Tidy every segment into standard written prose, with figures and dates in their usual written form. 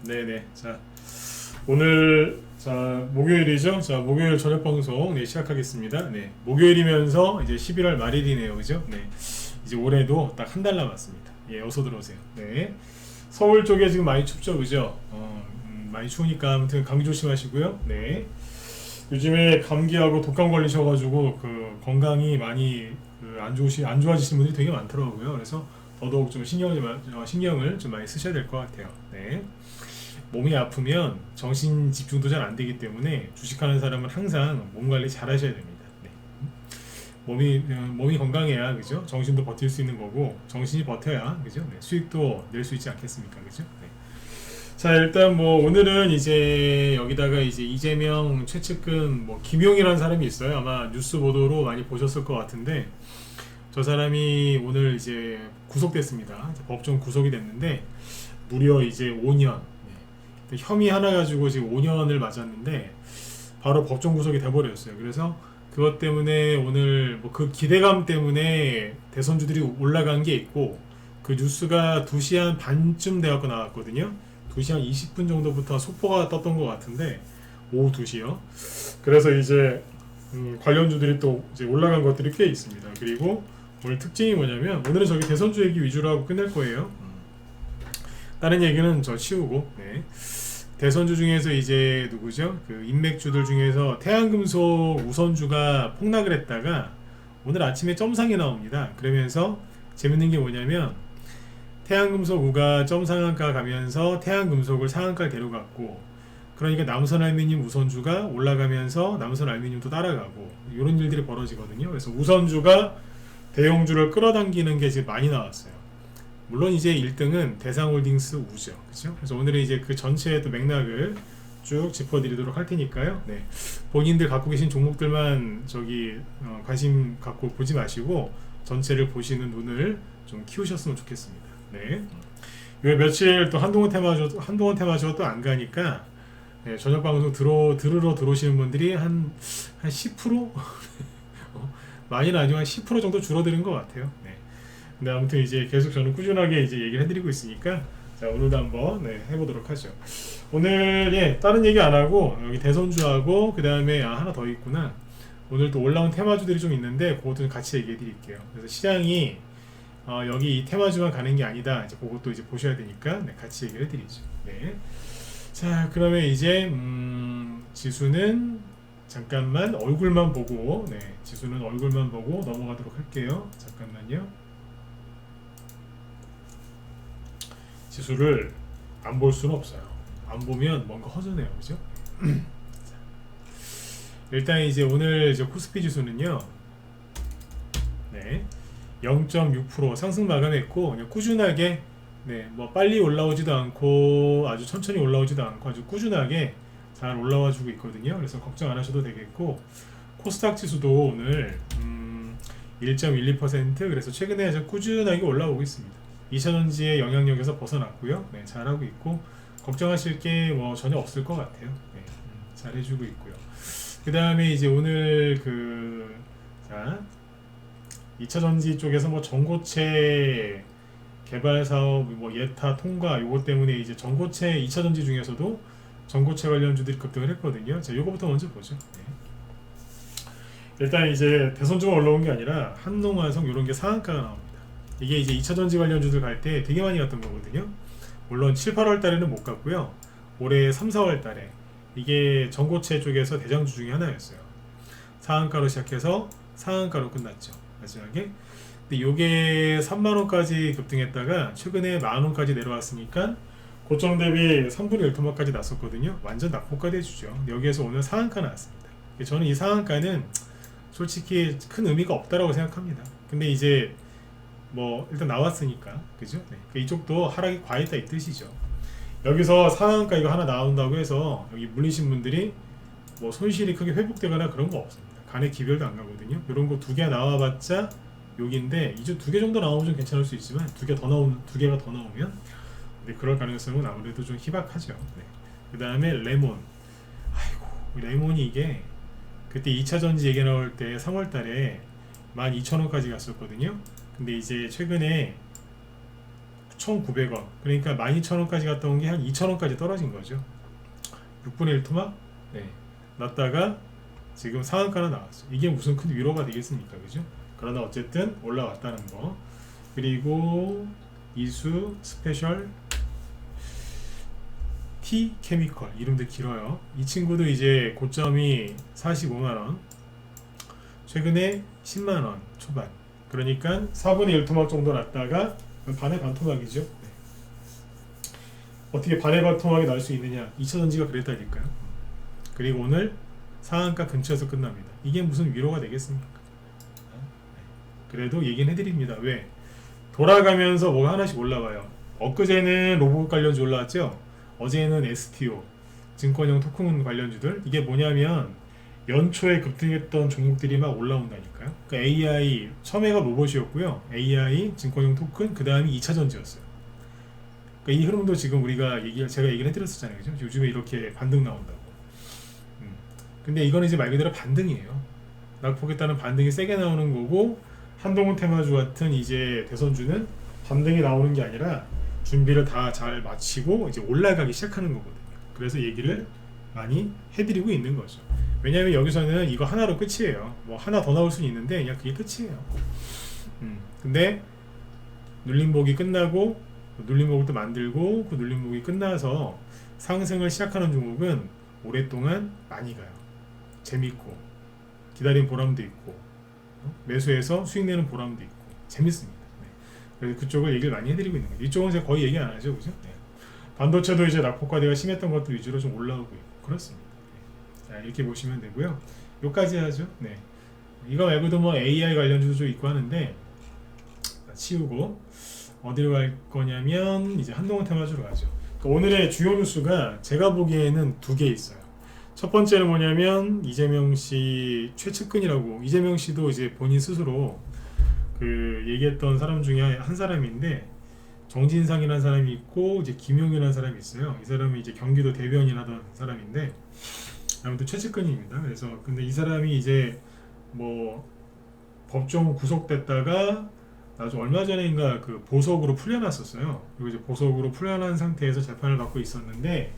네네. 자, 오늘 목요일이죠. 자, 목요일 저녁 방송 시작하겠습니다. 네, 목요일이면서 이제 11월 말일이네요, 그죠? 네, 이제 올해도 딱 한 달 남았습니다. 예, 어서 들어오세요. 네, 서울 쪽에 지금 많이 춥죠, 그죠? 많이 추우니까 아무튼 감기 조심하시고요. 네, 요즘에 감기하고 독감 걸리셔가지고 그 건강이 많이 안 좋아지시는 분들이 되게 많더라고요. 그래서 더더욱 좀 신경을 좀 많이 쓰셔야 될 것 같아요. 네. 몸이 아프면 정신 집중도 잘 안 되기 때문에 주식하는 사람은 항상 몸 관리 잘 하셔야 됩니다. 네. 몸이 건강해야 그죠? 정신도 버틸 수 있는 거고 정신이 버텨야 그죠? 네. 수익도 낼 수 있지 않겠습니까? 그죠? 네. 자, 일단 뭐 오늘은 이제 여기다가 이제 이재명 최측근 뭐 김용이라는 사람이 있어요. 아마 뉴스 보도로 많이 보셨을 것 같은데 저 사람이 오늘 이제 구속됐습니다. 법정 구속이 됐는데 무려 이제 5년. 혐의 하나 가지고 지금 5년을 맞았는데 바로 법정 구속이 돼버렸어요. 그래서 그것 때문에 오늘 뭐 그 기대감 때문에 대선주들이 올라간 게 있고 그 뉴스가 2시 한 반쯤 돼갖고 나왔거든요. 2시 한 20분 정도부터 속보가 떴던 것 같은데 오후 2시요. 그래서 이제 관련주들이 또 이제 올라간 것들이 꽤 있습니다. 그리고 오늘 특징이 뭐냐면 오늘은 저기 대선주 얘기 위주로 하고 끝낼 거예요. 다른 얘기는 저 치우고. 네. 대선주 중에서 이제 누구죠? 그 인맥주들 중에서 태양금속 우선주가 폭락을 했다가 오늘 아침에 점상이 나옵니다. 그러면서 재밌는 게 뭐냐면 태양금속 우가 점상한가 가면서 태양금속을 상한가 데려갔고 그러니까 남선알미늄 우선주가 올라가면서 남선알미늄도 따라가고 이런 일들이 벌어지거든요. 그래서 우선주가 대형주를 끌어당기는 게 지금 많이 나왔어요. 물론 이제 1등은 대상홀딩스 우죠. 그죠? 그래서 오늘은 이제 그 전체의 또 맥락을 쭉 짚어드리도록 할 테니까요. 네. 본인들 갖고 계신 종목들만 관심 갖고 보지 마시고 전체를 보시는 눈을 좀 키우셨으면 좋겠습니다. 네. 요 며칠 또 한동훈 테마주 또 안 가니까 네, 저녁 방송 들으러 들어오시는 분들이 한 10%? 많이는 아니고 한 10% 정도 줄어드는 것 같아요. 네. 근데 아무튼 이제 계속 저는 꾸준하게 이제 얘기를 해드리고 있으니까 자 오늘도 한번 해보도록 하죠. 오늘 다른 얘기 안 하고 여기 대선주하고 그 다음에 하나 더 있구나. 오늘 또 올라온 테마주들이 좀 있는데 그것도 같이 얘기해 드릴게요. 그래서 시장이 여기 이 테마주만 가는 게 아니다. 이제 그것도 이제 보셔야 되니까 같이 얘기를 해드리죠. 네. 자 그러면 이제 지수는 잠깐만 얼굴만 보고 지수는 얼굴만 보고 넘어가도록 할게요. 잠깐만요. 지수를 안 볼 수는 없어요. 안 보면 뭔가 허전해요, 그죠? 일단 이제 오늘 코스피 지수는요, 0.6% 상승 마감했고 그냥 꾸준하게 뭐 빨리 올라오지도 않고 아주 천천히 올라오지도 않고 아주 꾸준하게 잘 올라와주고 있거든요. 그래서 걱정 안 하셔도 되겠고 코스닥 지수도 오늘 1.12% 그래서 최근에 아주 꾸준하게 올라오고 있습니다. 2차전지의 영향력에서 벗어났고요. 잘하고 있고 걱정하실 게 뭐 전혀 없을 것 같아요. 잘 해주고 있고요. 그 다음에 이제 오늘 2차전지 쪽에서 뭐 전고체 개발 사업, 뭐 예타 통과 요거 때문에 이제 전고체 2차전지 중에서도 전고체 관련주들이 급등을 했거든요. 자, 요거부터 먼저 보죠. 일단 이제 대선주가 올라온 게 아니라 한농화성 요런 게 상한가가 나옵니다. 이게 이제 2차전지 관련주들 갈 때 되게 많이 갔던 거거든요. 물론 7, 8월 달에는 못 갔고요. 올해 3, 4월 달에 이게 전고체 쪽에서 대장주 중에 하나였어요. 상한가로 시작해서 상한가로 끝났죠. 마지막에. 근데 요게 3만원까지 급등했다가 최근에 만원까지 내려왔으니까 고점 대비 3분의 1 토막까지 났었거든요. 완전 낙폭까지 해주죠. 여기에서 오늘 상한가 나왔습니다. 저는 이 상한가는 솔직히 큰 의미가 없다라고 생각합니다. 근데 이제 뭐 일단 나왔으니까 그죠? 이쪽도 하락이 과했다 이 뜻이죠. 여기서 상한가 이거 하나 나온다고 해서 여기 물리신 분들이 뭐 손실이 크게 회복되거나 그런 거 없습니다. 간의 기별도 안 가거든요. 이런 거 2개 나와봤자 여기인데 이제 2개 정도 나오면 좀 괜찮을 수 있지만 2개가 더 나오면 그럴 가능성은 아무래도 좀 희박하죠. 그 다음에 레몬. 아이고 레몬이 이게 그때 2차전지 얘기 나올 때 3월 달에 12,000원까지 갔었거든요. 근데 이제 최근에 9,900원. 그러니까 12,000원까지 갔다 온 게 한 2,000원까지 떨어진 거죠. 6분의 1 토막. 네. 났다가 지금 상한가는 나왔어요. 이게 무슨 큰 위로가 되겠습니까? 그죠? 그러나 어쨌든 올라왔다는 거. 그리고 이수 스페셜 T 케미컬, 이름도 길어요. 이 친구도 이제 고점이 45만원, 최근에 10만원 초반. 그러니까 4분의 1 토막 정도 났다가 반의 반 토막이죠. 네. 어떻게 반의 반 토막이 날 수 있느냐, 2차전지가 그랬다니까요. 그리고 오늘 상한가 근처에서 끝납니다. 이게 무슨 위로가 되겠습니까? 그래도 얘기는 해드립니다. 왜? 돌아가면서 뭐가 하나씩 올라와요. 엊그제는 로봇 관련주 올라왔죠. 어제는 STO, 증권형 토큰 관련주들. 이게 뭐냐면 연초에 급등했던 종목들이 막 올라온다니까요. 그러니까 AI, 처음에가 로봇이었고요. AI, 증권형 토큰, 그 다음이 2차전지였어요. 그러니까 이 흐름도 지금 제가 얘기를 해드렸었잖아요. 그죠? 요즘에 이렇게 반등 나온다고. 근데 이거는 이제 말 그대로 반등이에요. 낙폭에 따른 반등이 세게 나오는 거고, 한동훈 테마주 같은 이제 대선주는 반등이 나오는 게 아니라 준비를 다 잘 마치고 이제 올라가기 시작하는 거거든요. 그래서 얘기를 많이 해드리고 있는 거죠. 왜냐하면 여기서는 이거 하나로 끝이에요. 뭐 하나 더 나올 수는 있는데 그냥 그게 끝이에요. 근데 눌림목이 끝나고 눌림목을 또 만들고 그 눌림목이 끝나서 상승을 시작하는 종목은 오랫동안 많이 가요. 재밌고 기다린 보람도 있고 매수해서 수익 내는 보람도 있고 재밌습니다. 네. 그래서 그쪽을 얘기를 많이 해드리고 있는 거예요. 이쪽은 제가 거의 얘기 안 하죠, 그죠? 네. 반도체도 이제 낙폭과대가 심했던 것들 위주로 좀 올라오고 있고 그렇습니다. 네. 자, 이렇게 보시면 되고요. 요까지 하죠. 네. 이거 말고도 뭐 AI 관련주도 좀 있고 하는데 치우고 어디로 갈 거냐면 이제 한동훈 테마주로 가죠. 그러니까 오늘의 주요 뉴스가 제가 보기에는 두 개 있어요. 첫 번째는 뭐냐면 이재명 씨 최측근이라고, 이재명 씨도 이제 본인 스스로 그 얘기했던 사람 중에 한 사람인데, 정진상이라는 사람이 있고 이제 김용이라는 사람이 있어요. 이 사람이 이제 경기도 대변인 하던 사람인데 아무튼 최측근입니다. 그래서 근데 이 사람이 이제 뭐 법정 구속됐다가 나중 얼마 전에인가 그 보석으로 풀려났었어요. 그리고 이제 보석으로 풀려난 상태에서 재판을 받고 있었는데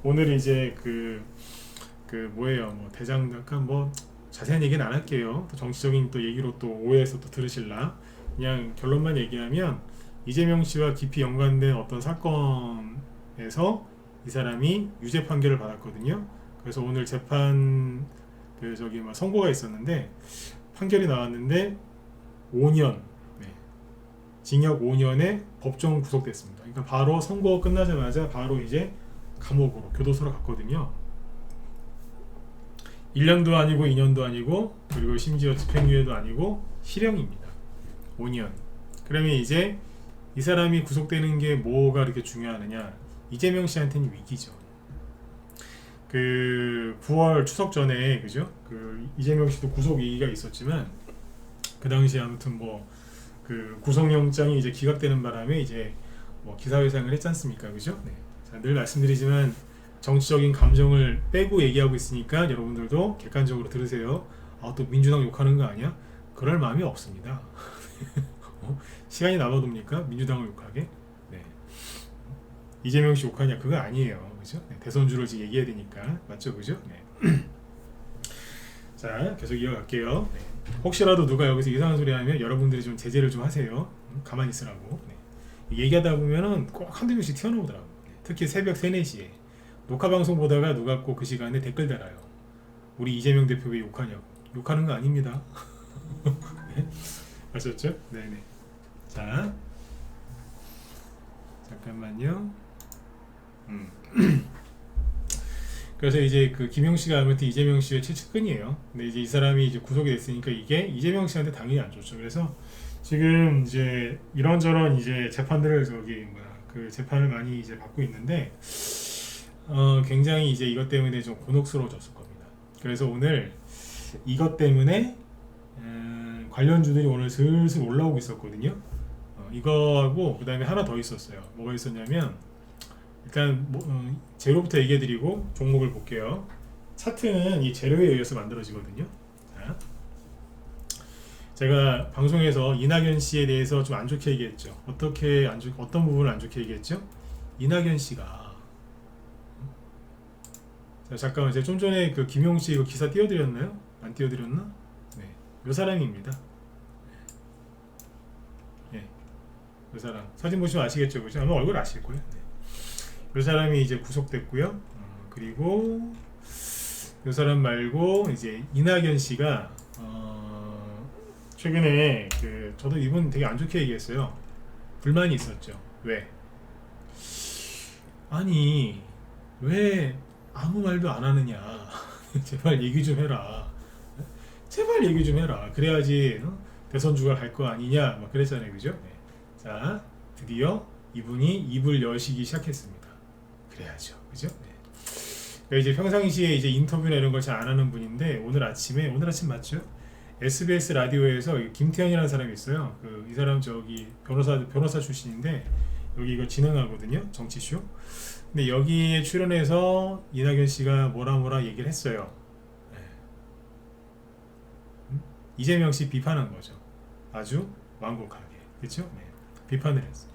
오늘 이제 그 뭐예요, 뭐 대장, 약간 뭐 자세한 얘기는 안 할게요. 또 정치적인 또 얘기로 또 오해해서 또 들으실라. 그냥 결론만 얘기하면 이재명 씨와 깊이 연관된 어떤 사건에서 이 사람이 유죄 판결을 받았거든요. 그래서 오늘 재판 막 선고가 있었는데 판결이 나왔는데 5년, 네, 징역 5년에 법정 구속됐습니다. 그러니까 바로 선고 끝나자마자 바로 이제 감옥으로, 교도소로 갔거든요. 1년도 아니고 2년도 아니고 그리고 심지어 집행유예도 아니고 실형입니다. 5년. 그러면 이제 이 사람이 구속되는 게 뭐가 그렇게 중요하느냐, 이재명 씨한테는 위기죠. 그 9월 추석 전에, 그죠? 그 이재명 씨도 구속 얘기가 있었지만 그 당시에 아무튼 뭐 그 구속영장이 이제 기각되는 바람에 이제 뭐 기사회생을 했지 않습니까? 그죠? 네. 자, 늘 말씀드리지만 정치적인 감정을 빼고 얘기하고 있으니까 여러분들도 객관적으로 들으세요. 아, 또 민주당 욕하는 거 아니야? 그럴 마음이 없습니다. 시간이 남아둡니까? 민주당을 욕하게? 네. 이재명 씨 욕하냐? 그거 아니에요. 그죠? 네. 대선주를 지금 얘기해야 되니까. 맞죠? 그죠? 네. 자, 계속 이어갈게요. 네. 혹시라도 누가 여기서 이상한 소리 하면 여러분들이 좀 제재를 좀 하세요. 가만히 있으라고. 네. 얘기하다 보면은 꼭 한두 명씩 튀어나오더라고. 네. 특히 새벽 3, 4시에. 녹화 방송 보다가 누가 꼭 그 시간에 댓글 달아요. 우리 이재명 대표 왜 욕하냐고. 욕하는 거 아닙니다. 네. 아셨죠? 네네. 자, 잠깐만요. 그래서 이제 그 김용 씨가 아무튼 이재명 씨의 최측근이에요. 근데 이제 이 사람이 이제 구속이 됐으니까 이게 이재명 씨한테 당연히 안 좋죠. 그래서 지금 이제 이런저런 이제 재판들을 그 재판을 많이 이제 받고 있는데. 굉장히 이제 이것 때문에 좀 곤혹스러워졌을 겁니다. 그래서 오늘 이것 때문에 관련주들이 오늘 슬슬 올라오고 있었거든요. 이거하고 그 다음에 하나 더 있었어요. 뭐가 있었냐면 일단 재료부터 얘기해드리고 종목을 볼게요. 차트는 이 재료에 의해서 만들어지거든요. 자, 제가 방송에서 이낙연 씨에 대해서 좀 안 좋게 얘기했죠. 어떤 부분을 안 좋게 얘기했죠? 이낙연 씨가 자, 잠깐만 제가 좀 전에 그 김용 씨 이거 기사 띄워드렸나요? 안 띄워드렸나? 네, 요 사람입니다. 네, 요 사람 사진 보시면 아시겠죠, 그죠? 아마 얼굴 아실 거예요. 네. 요 사람이 이제 구속됐고요. 그리고 요 사람 말고 이제 이낙연 씨가 최근에 저도 이분 되게 안 좋게 얘기했어요. 불만이 있었죠. 왜? 아니 왜 아무 말도 안 하느냐. 제발 얘기 좀 해라. 제발 얘기 좀 해라. 그래야지 대선주가 갈 거 아니냐 막 그랬잖아요, 그죠? 네. 자, 드디어 이분이 입을 여시기 시작했습니다. 그래야죠, 그죠? 네. 그러니까 이제 평상시에 이제 인터뷰나 이런 걸 잘 안 하는 분인데 오늘 아침 맞죠? SBS 라디오에서 김태현이라는 사람이 있어요. 이 사람 저기 변호사 출신인데 여기 이거 진행하거든요, 정치쇼. 근데 여기에 출연해서 이낙연 씨가 뭐라 얘기를 했어요. 네. 이재명 씨 비판한 거죠. 아주 완곡하게, 그렇죠? 네. 비판을 했어요.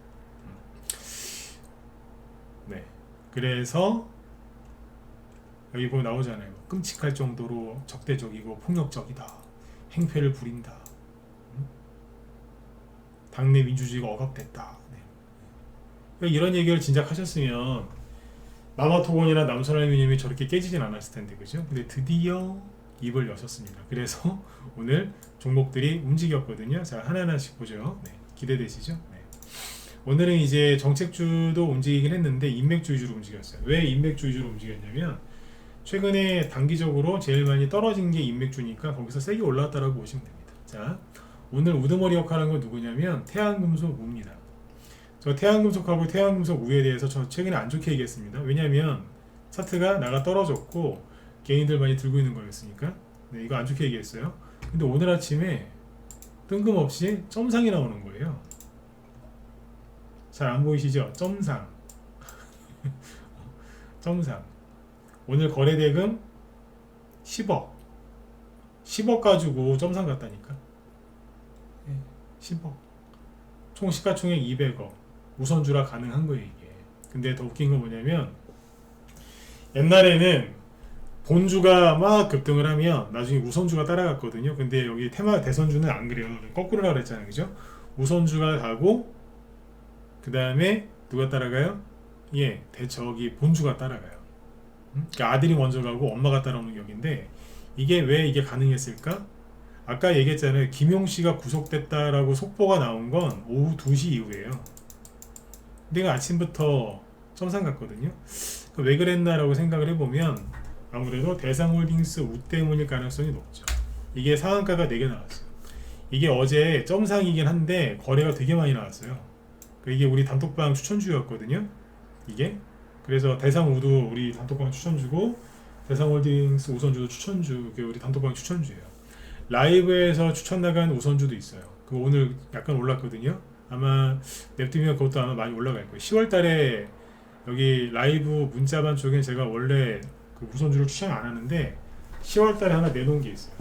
네. 그래서 여기 보면 나오잖아요. 끔찍할 정도로 적대적이고 폭력적이다. 행패를 부린다. 당내 민주주의가 억압됐다. 네. 이런 얘기를 진작 하셨으면 마마토곤이나 남선알미님이 저렇게 깨지진 않았을 텐데, 그죠? 근데 드디어 입을 여셨습니다. 그래서 오늘 종목들이 움직였거든요. 자, 하나하나씩 보죠. 네. 기대되시죠? 네. 오늘은 이제 정책주도 움직이긴 했는데 인맥주 위주로 움직였어요. 왜 인맥주 위주로 움직였냐면 최근에 단기적으로 제일 많이 떨어진 게 인맥주니까 거기서 세게 올라왔다라고 보시면 됩니다. 자, 오늘 우두머리 역할한 건 누구냐면 태양금속 우입니다. 저 태양금속하고 태양금속 우에 대해서 저 최근에 안 좋게 얘기했습니다. 왜냐면 차트가 나가 떨어졌고 개인들 많이 들고 있는 거였으니까. 네, 이거 안 좋게 얘기했어요. 근데 오늘 아침에 뜬금없이 점상이 나오는 거예요. 잘 안 보이시죠? 점상. 점상. 오늘 거래대금 10억 가지고 점상 갔다니까. 10억 총 시가총액 200억 우선주라 가능한 거예요 이게. 근데 더 웃긴 건 뭐냐면 옛날에는 본주가 막 급등을 하면 나중에 우선주가 따라갔거든요. 근데 여기 테마 대선주는 안 그래요. 거꾸로 그랬잖아요, 그죠? 우선주가 가고 그 다음에 누가 따라가요? 예, 저기 본주가 따라가요. 그러니까 아들이 먼저 가고 엄마가 따라오는 격인데 이게 왜 이게 가능했을까? 아까 얘기했잖아요. 김용씨가 구속됐다라고 속보가 나온 건 오후 2시 이후에요. 내가 아침부터 점상 갔거든요. 왜 그랬나라고 생각을 해보면 아무래도 대상홀딩스 우 때문일 가능성이 높죠. 이게 상한가가 4개 나왔어요. 이게 어제 점상이긴 한데 거래가 되게 많이 나왔어요. 이게 우리 단톡방 추천주였거든요. 이게 그래서 대상우도 우리 단톡방 추천주고 대상홀딩스 우선주도 추천주, 그게 우리 단톡방 추천주예요. 라이브에서 추천 나간 우선주도 있어요. 그거 오늘 약간 올랐거든요. 아마 냅두면 그것도 아마 많이 올라갈 거예요. 10월달에 여기 라이브 문자반 쪽에 제가 원래 그 우선주를 추천 안 하는데 10월달에 하나 내놓은 게 있어요.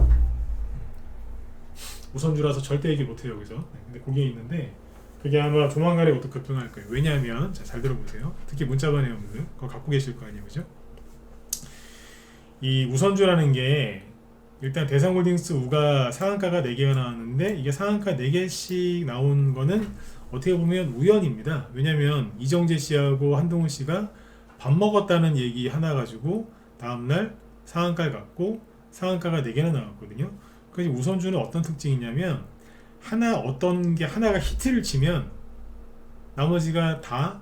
우선주라서 절대 얘기 못해요 여기서. 근데 그게 있는데 그게 아마 조만간에 또 급등할 거예요. 왜냐하면 잘 들어보세요. 특히 문자반 회원분들 그거 갖고 계실 거 아니에요, 그죠? 이 우선주라는 게 일단 대상홀딩스 우가 상한가가 4개가 나왔는데 이게 상한가 4개씩 나온 거는 어떻게 보면 우연입니다. 왜냐면 이정재 씨하고 한동훈 씨가 밥 먹었다는 얘기 하나 가지고 다음날 상한가를 갔고 상한가가 4개나 나왔거든요. 그래서 우선주는 어떤 특징이 있냐면 어떤 게 하나가 히트를 치면 나머지가 다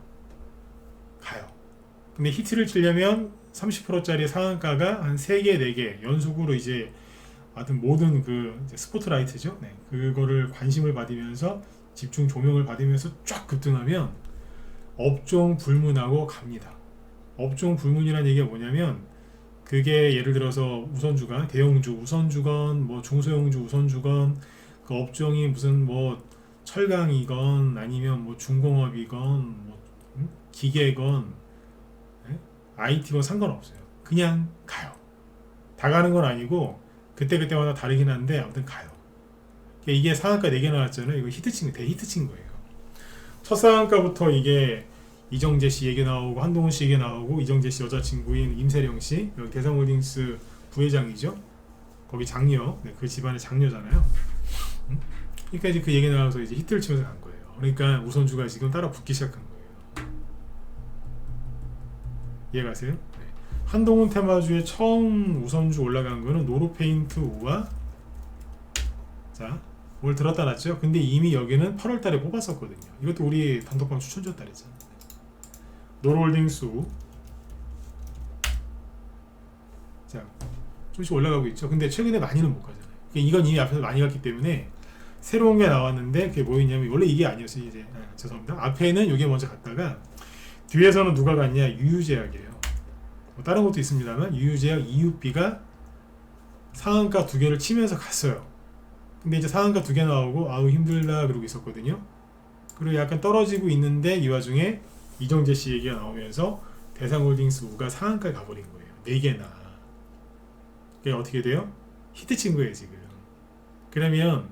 가요. 근데 히트를 치려면 30%짜리 상한가가 한 3개, 4개 연속으로 이제 하여튼 모든 이제 스포트라이트죠. 네, 그거를 관심을 받으면서 집중 조명을 받으면서 쫙 급등하면 업종 불문하고 갑니다. 업종 불문이라는 얘기가 뭐냐면 그게 예를 들어서 우선주가 대형주 우선주건 뭐 중소형주 우선주건 그 업종이 무슨 뭐 철강이건 아니면 뭐 중공업이건 뭐 기계건 IT건 상관없어요. 그냥 가요. 다 가는 건 아니고 그때그때마다 다르긴 한데 아무튼 가요. 이게 상한가 4개 나왔잖아요. 이거 히트친, 대히트친 거예요. 첫 상한가부터 이게 이정재 씨 얘기 나오고 한동훈 씨 얘기 나오고 이정재 씨 여자친구인 임세령 씨 여기 대상홀딩스 부회장이죠. 거기 장녀, 네, 그 집안의 장녀잖아요. 그러니까 이제 그 얘기 나와서 이제 히트를 치면서 간 거예요. 그러니까 우선주가 지금 따라 붙기 시작한 거예요. 이해가세요? 네. 한동훈 테마주에 처음 우선주 올라간 거는 노루페인트 5와 자 오늘 들었다 놨죠? 근데 이미 여기는 8월달에 뽑았었거든요. 이것도 우리 단톡방 추천줬다 그랬잖아. 노루홀딩스 자 조금씩 올라가고 있죠. 근데 최근에 많이는 못 가잖아요. 이건 이미 앞에서 많이 갔기 때문에 새로운 게 나왔는데 그게 뭐였냐면 원래 이게 아니었어요. 이제 죄송합니다. 앞에는 이게 먼저 갔다가 뒤에서는 누가 갔냐? 유유제약이에요. 뭐 다른 것도 있습니다만 유유제약 EUB가 상한가 2개를 치면서 갔어요. 근데 이제 상한가 2개 나오고 아우 힘들다 그러고 있었거든요. 그리고 약간 떨어지고 있는데 이 와중에 이정재 씨 얘기가 나오면서 대상홀딩스 우가 상한가에 가버린 거예요. 4개나. 그게 어떻게 돼요? 히트 친 거예요 지금. 그러면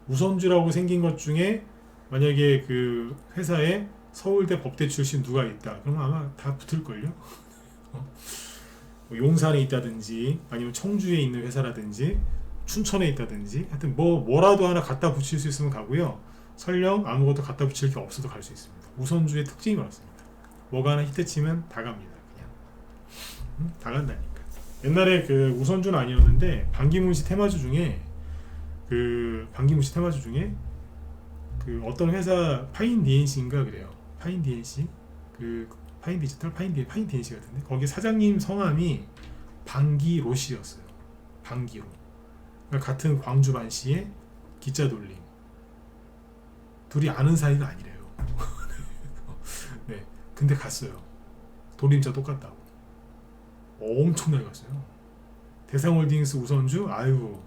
우선주라고 생긴 것 중에 만약에 그 회사에 서울대 법대 출신 누가 있다 그러면 아마 다 붙을걸요. 뭐 용산에 있다든지 아니면 청주에 있는 회사라든지 춘천에 있다든지 하여튼 뭐라도 하나 갖다 붙일 수 있으면 가고요. 설령 아무것도 갖다 붙일 게 없어도 갈 수 있습니다. 우선주의 특징이 그렇습니다. 뭐가 하나 히트치면 다 갑니다. 그냥 다 간다니까. 옛날에 그 우선주는 아니었는데 반기문 씨 테마주 중에 그 어떤 회사 파인 DNC인가 그래요. 파인 DNC 그 파인 디지털 파인 DNC 같은데 거기 사장님 성함이 방기로 씨였어요. 방기로. 그러니까 같은 광주 반시의 기자 돌림. 둘이 아는 사이가 아니래요. 네, 근데 갔어요. 돌림자 똑같다고. 엄청나게 갔어요. 대상홀딩스 우선주, 아유,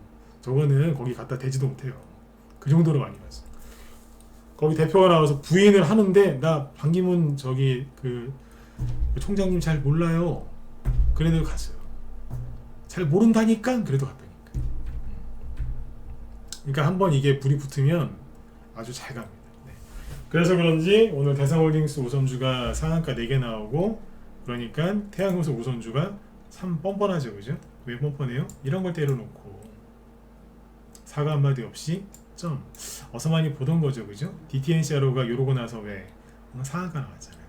저거는 거기 갖다 대지도 못해요. 그 정도로 많이 갔어. 거기 대표가 나와서 부인을 하는데 나 반기문 저기 그 총장님 잘 몰라요. 그래도 갔어요. 잘 모른다니까 그래도 갔다니까. 그러니까 한번 이게 불이 붙으면 아주 잘 갑니다. 네. 그래서 그런지 오늘 대상홀딩스 우선주가 상한가 4개 나오고 그러니까 태양금속 우선주가 참 뻔뻔하죠, 그죠? 왜 뻔뻔해요? 이런 걸 때려놓고 사과 한마디 없이 좀 어서 많이 보던 거죠, 그죠? DTNCRO가 이러고 나서 왜 상한가 나왔잖아요.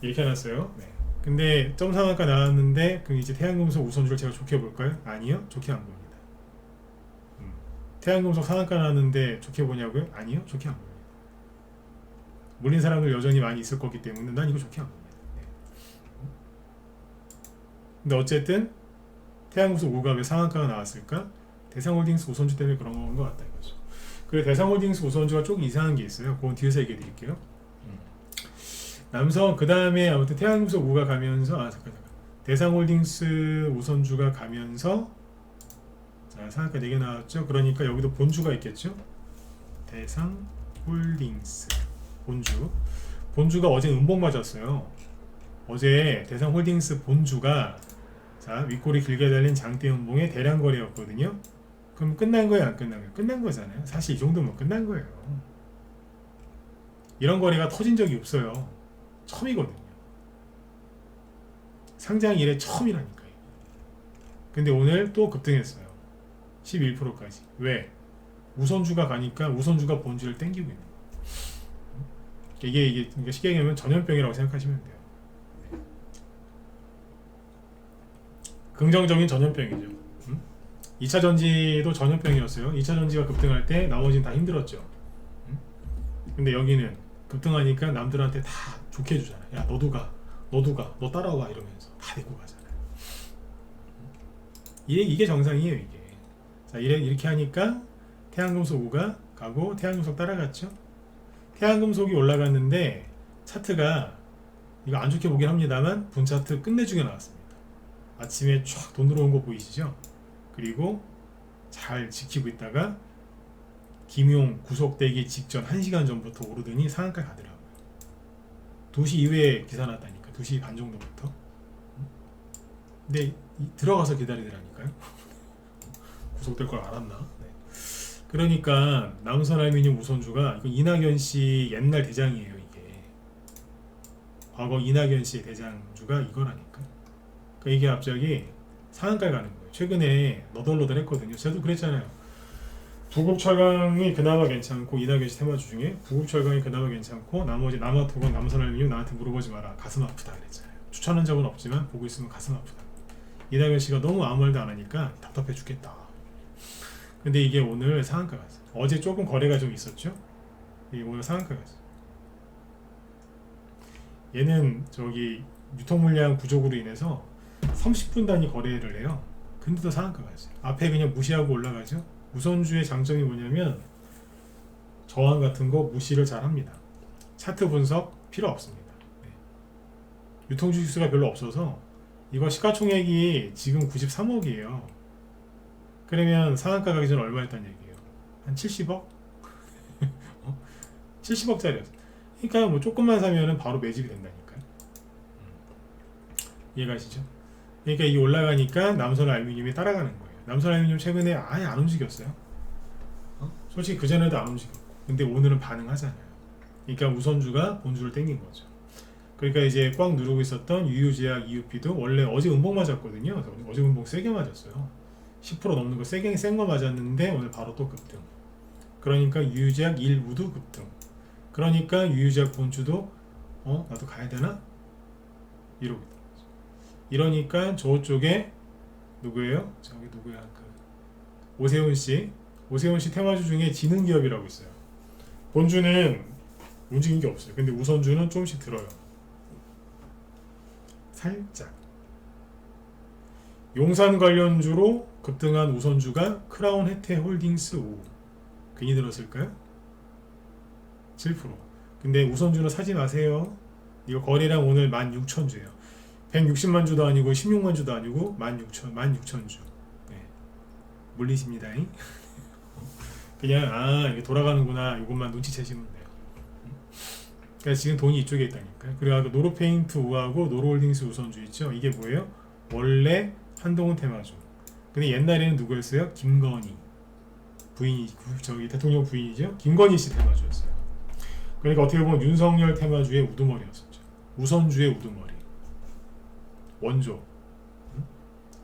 이렇게 해놨어요. 네. 근데 점 상한가 나왔는데 그럼 이제 태양금속 우선주를 제가 좋게 볼까요? 아니요, 좋게 안 봅니다. 태양금속 상한가 나왔는데 좋게 보냐고요? 아니요, 좋게 안 봅니다. 물린 사람들 여전히 많이 있을 거기 때문에 난 이거 좋게 안 봅니다. 네. 근데 어쨌든 태양금속 5가 왜 상한가가 나왔을까? 대상홀딩스 우선주 때문에 그런 건 것 같다 이거죠. 그리고 대상홀딩스 우선주가 조금 이상한 게 있어요. 그건 뒤에서 얘기해 드릴게요. 남성 그 다음에 아무튼 태양금속 5가 가면서 잠깐 대상홀딩스 우선주가 가면서 자 상한가 4개 나왔죠. 그러니까 여기도 본주가 있겠죠. 대상홀딩스 본주가 어제 음봉 맞았어요. 어제 대상홀딩스 본주가 자 윗골이 길게 달린 장대 음봉의 대량 거래였거든요. 그럼 끝난 거예요, 안 끝난 거예요? 끝난 거잖아요. 사실 이 정도면 끝난 거예요. 이런 거래가 터진 적이 없어요. 처음이거든요. 상장 이래 처음이라니까요. 근데 오늘 또 급등했어요. 11%까지. 왜? 우선주가 가니까 우선주가 본주를 땡기고 있는 거예요. 이게 그러니까 쉽게 얘기하면 전염병이라고 생각하시면 돼요. 긍정적인 전염병이죠. 2차 전지도 전염병이었어요. 2차 전지가 급등할 때 나머지는 다 힘들었죠. 근데 여기는 급등하니까 남들한테 다 좋게 해주잖아요. 야 너도 가, 너 따라와 이러면서 다 데리고 가잖아요. 이게 정상이에요 이게. 자 이렇게 하니까 태양금속 5가 가고 태양금속 따라갔죠. 태양금속이 올라갔는데 차트가 이거 안 좋게 보긴 합니다만 분차트 끝내주게 나왔습니다. 아침에 쫙 돈 들어온 거 보이시죠? 그리고 잘 지키고 있다가 김용 구속되기 직전 1시간 전부터 오르더니 상한가 가더라고요. 2시 이후에 기사 났다니까. 2시 반 정도부터. 근데 들어가서 기다리더라니까요. 구속될 걸 알았나? 네. 그러니까 남선알미늄 우선주가 이거 이낙연 씨 옛날 대장이에요. 이게 과거 이낙연 씨의 대장주가 이거라니까. 그러니까 이게 갑자기 상한가에 가는 거예요. 최근에 너덜너덜했거든요. 저도 그랬잖아요. 부급철강이 그나마 괜찮고 이낙연 씨 테마주 중에 부급철강이 그나마 괜찮고 나머지 남아토건 남선알미늄 나한테 물어보지 마라. 가슴 아프다 그랬잖아요. 추천한 적은 없지만 보고 있으면 가슴 아프다. 이낙연 씨가 너무 아무 말도 안 하니까 답답해 죽겠다. 근데 이게 오늘 상한가가 있어요. 어제 조금 거래가 좀 있었죠. 이게 오늘 상한가가 있어요. 얘는 저기 유통 물량 부족으로 인해서 30분 단위 거래를 해요. 근데도 상한가가 있어요. 앞에 그냥 무시하고 올라가죠. 우선주의 장점이 뭐냐면 저항 같은 거 무시를 잘 합니다. 차트 분석 필요 없습니다. 네. 유통 주식수가 별로 없어서 이거 시가총액이 지금 93억이에요. 그러면 상한가 가기 전에 얼마였단 얘기예요? 한 70억? 70억짜리였어. 그러니까 뭐 조금만 사면은 바로 매집이 된다니까요. 이해가시죠? 그러니까 이 올라가니까 남선 알루미늄이 따라가는 거예요. 남선 알루미늄 최근에 아예 안 움직였어요. 솔직히 그전에도 안 움직였고. 근데 오늘은 반응하잖아요. 그러니까 우선주가 본주를 땡긴 거죠. 그러니까 이제 꽉 누르고 있었던 유유제약, EUP도 원래 어제 음봉 맞았거든요. 어제 음봉 세게 맞았어요. 10% 넘는 거 세게 센 거 맞았는데 오늘 바로 또 급등. 그러니까 유유제약 일부도 급등. 그러니까 유유제약 본주도 나도 가야 되나? 이러고 있다. 이러니까 저쪽에 누구예요? 저기 누구야? 오세훈 씨 테마주 중에 지능 기업이라고 있어요. 본주는 움직인 게 없어요. 근데 우선주는 조금씩 들어요. 살짝. 용산 관련주로 급등한 우선주가 크라운 혜태 홀딩스 5. 괜히 들었을까요? 7%. 근데 우선주는 사지 마세요. 이거 거래량 오늘 16,000주예요. 160만 주도 아니고 16만 주도 아니고 16,000주. 네. 물리십니다. 그냥 이게 돌아가는구나. 이것만 눈치채시면 돼요. 그러니까 지금 돈이 이쪽에 있다니까요. 그리고 노르페인트 우하고 노르홀딩스 우선주 있죠. 이게 뭐예요? 원래 한동훈 테마주. 근데 옛날에는 누구였어요? 김건희 부인이 저기 대통령 부인이죠. 김건희 씨 테마주였어요. 그러니까 어떻게 보면 윤석열 테마주의 우두머리였었죠. 우선주의 우두머리. 원조.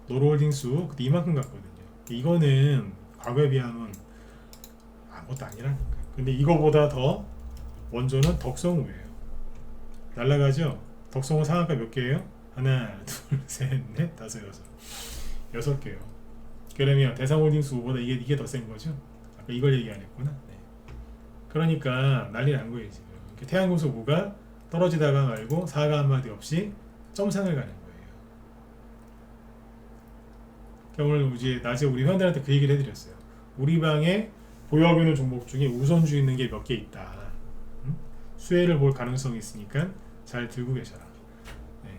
노르홀딩스 그때 이만큼 갔거든요. 이거는 과거에 비하면 아무것도 아니라니까. 근데 이거보다 더 원조는 덕성우예요. 날라가죠? 덕성우 상한가 몇 개예요? 하나, 둘, 셋, 넷, 다섯, 여섯 개요. 그러면 대상홀딩스 우보다 이게 더 센 거죠? 아까 이걸 얘기 안 했구나. 네. 그러니까 난리 난 거예요 지금. 태양금속 우가 떨어지다가 말고 사과 한마디 없이 점상을 가는 거예요. 오늘 이제 낮에 우리 회원들한테 그 얘기를 해드렸어요. 우리 방에 보유하고 있는 종목 중에 우선주 있는 게 몇 개 있다. 수혜를 볼 가능성이 있으니까 잘 들고 계셔라. 네.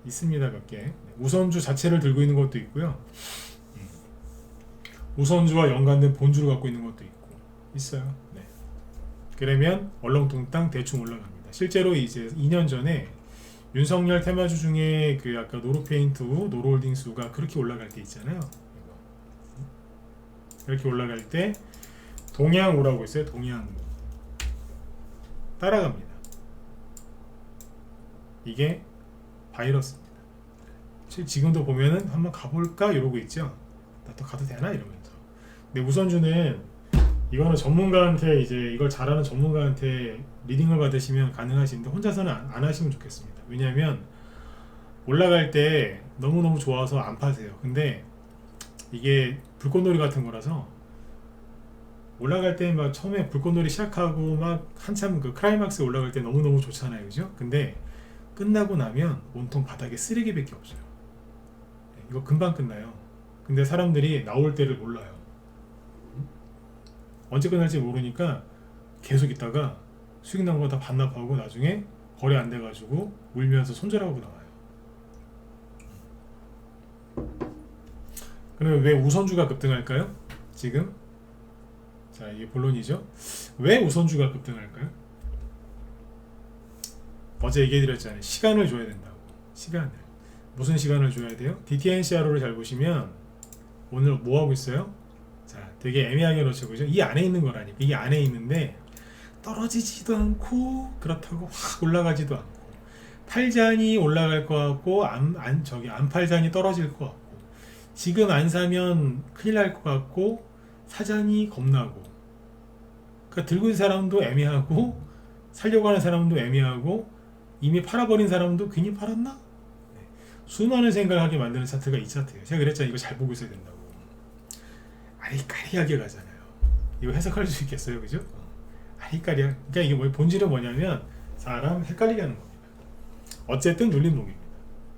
있습니다 몇 개. 네. 우선주 자체를 들고 있는 것도 있고요. 우선주와 연관된 본주를 갖고 있는 것도 있고 있어요. 네. 그러면 얼렁뚱땅 대충 올라갑니다. 실제로 이제 2년 전에 윤석열 테마주 중에 그 아까 노르페인트, 노르홀딩스가 그렇게 올라갈 때 있잖아요. 이렇게 올라갈 때 동양우라고 있어요. 동양우 따라갑니다. 이게 바이러스입니다. 지금도 보면은 한번 가볼까 이러고 있죠. 나 또 가도 되나 이러면서. 근데 우선주는 이거는 전문가한테 이제 이걸 잘하는 전문가한테 리딩을 받으시면 가능하신데 혼자서는 안 하시면 좋겠습니다. 왜냐하면 올라갈 때 너무너무 좋아서 안 파세요. 근데 이게 불꽃놀이 같은 거라서 올라갈 때 막 처음에 불꽃놀이 시작하고 막 한참 그 클라이막스에 올라갈 때 너무너무 좋잖아요. 그죠? 근데 끝나고 나면 온통 바닥에 쓰레기밖에 없어요. 이거 금방 끝나요. 근데 사람들이 나올 때를 몰라요. 언제 끝날지 모르니까 계속 있다가 수익 난 거 다 반납하고 나중에 거래 안 돼가지고 울면서 손절하고 나와요. 그러면 왜 우선주가 급등할까요? 지금 자 이게 본론이죠. 왜 우선주가 급등할까요? 어제 얘기해드렸잖아요. 시간을 줘야 된다고. 시간을. 무슨 시간을 줘야 돼요? DTNCRO를 잘 보시면 오늘 뭐 하고 있어요? 자, 되게 애매하게 놓쳐 그죠? 이 안에 있는 거라니까. 이 안에 있는데 떨어지지도 않고 그렇다고 확 올라가지도 않고 팔잔이 올라갈 것 같고 안 팔잔이 떨어질 것 같고 지금 안 사면 큰일 날 것 같고 사잔이 겁나고 그러니까 들고 있는 사람도 애매하고 살려고 하는 사람도 애매하고 이미 팔아버린 사람도 괜히 팔았나? 네. 수많은 생각을 하게 만드는 차트가 이 차트예요. 제가 그랬잖아요. 이거 잘 보고 있어야 된다고. 아리까리하게 가잖아요. 이거 해석할 수 있겠어요, 그죠? 아리까리하. 그러니까 이게 뭐 본질은 뭐냐면 사람 헷갈리게 하는 겁니다. 어쨌든 눌림목입니다.